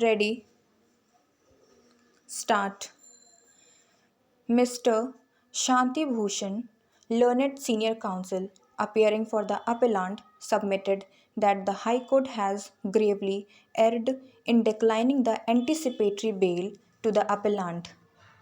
Ready, start. Mr. Shanti Bhushan, learned senior counsel, appearing for the appellant, submitted that the High Court has gravely erred in declining the anticipatory bail to the appellant.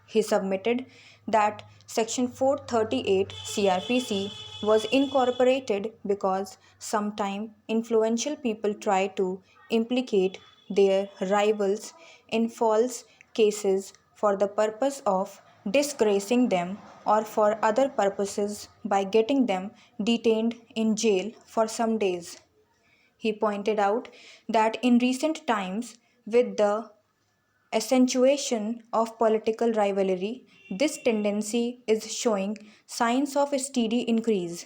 He submitted that Section 438 CRPC was incorporated because sometime influential people try to implicate their rivals in false cases for the purpose of disgracing them or for other purposes by getting them detained in jail for some days. He pointed out that in recent times, with the accentuation of political rivalry, this tendency is showing signs of a steady increase.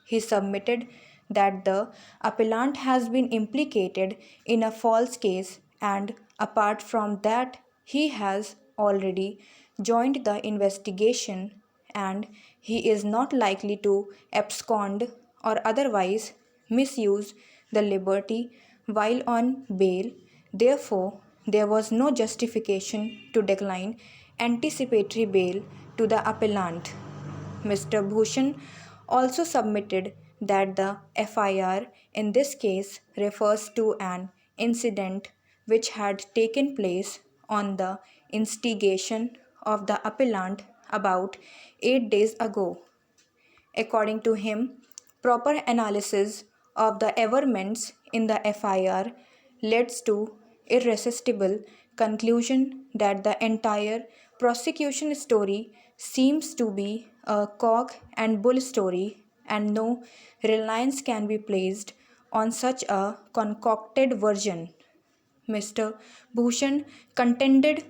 He submitted that the appellant has been implicated in a false case and, apart from that, he has already joined the investigation and he is not likely to abscond or otherwise misuse the liberty while on bail. Therefore, there was no justification to decline anticipatory bail to the appellant. Mr. Bhushan also submitted that the FIR in this case refers to an incident which had taken place on the instigation of the appellant about 8 days ago. According to him, proper analysis of the averments in the FIR leads to irresistible conclusion that the entire prosecution story seems to be a cock and bull story and no reliance can be placed on such a concocted version. Mr. Bhushan contended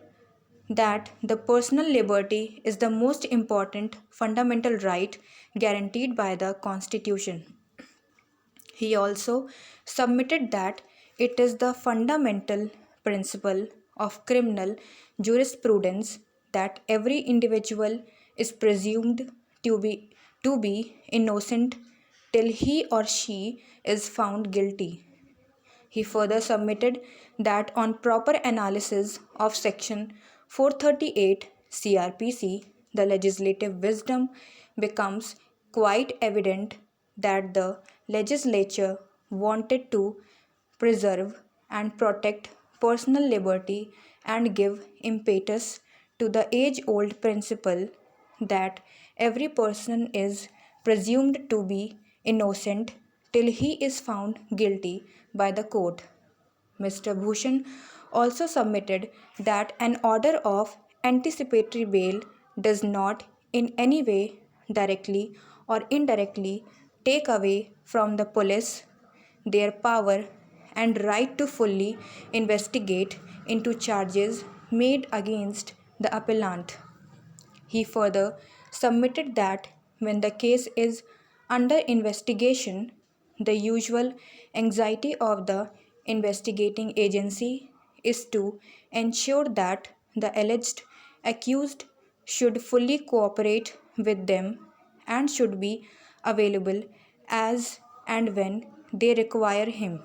that the personal liberty is the most important fundamental right guaranteed by the Constitution. He also submitted that it is the fundamental principle of criminal jurisprudence that every individual is presumed to be innocent till he or she is found guilty. He further submitted that on proper analysis of Section 438 CRPC, the legislative wisdom becomes quite evident that the legislature wanted to preserve and protect personal liberty and give impetus to the age old principle that every person is presumed to be innocent till he is found guilty by the court. Mr. Bhushan also submitted that an order of anticipatory bail does not in any way directly or indirectly take away from the police their power and right to fully investigate into charges made against the appellant. He further submitted that when the case is under investigation, the usual anxiety of the investigating agency is to ensure that the alleged accused should fully cooperate with them and should be available as and when they require him.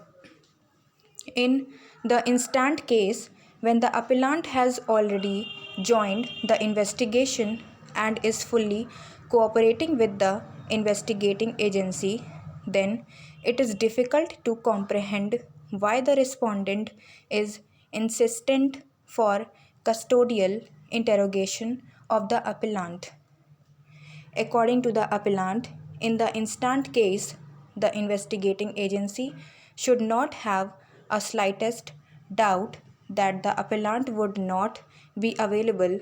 In the instant case, when the appellant has already joined the investigation and is fully cooperating with the investigating agency, then it is difficult to comprehend why the respondent is insistent for custodial interrogation of the appellant. According to the appellant, in the instant case, the investigating agency should not have a slightest doubt that the appellant would not be available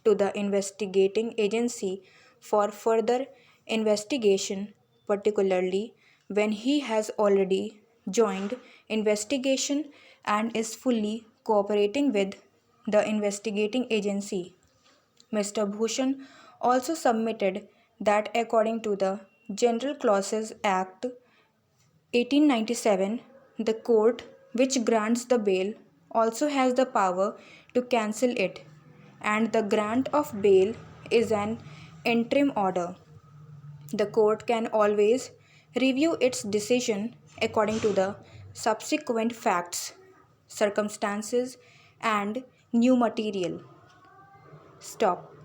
to the investigating agency for further investigation, particularly when he has already joined investigation and is fully cooperating with the investigating agency. Mr. Bhushan also submitted that according to the General Clauses Act 1897, the court which grants the bail also has the power to cancel it, and the grant of bail is an interim order. The court can always review its decision according to the subsequent facts. circumstances, and new material. Stop.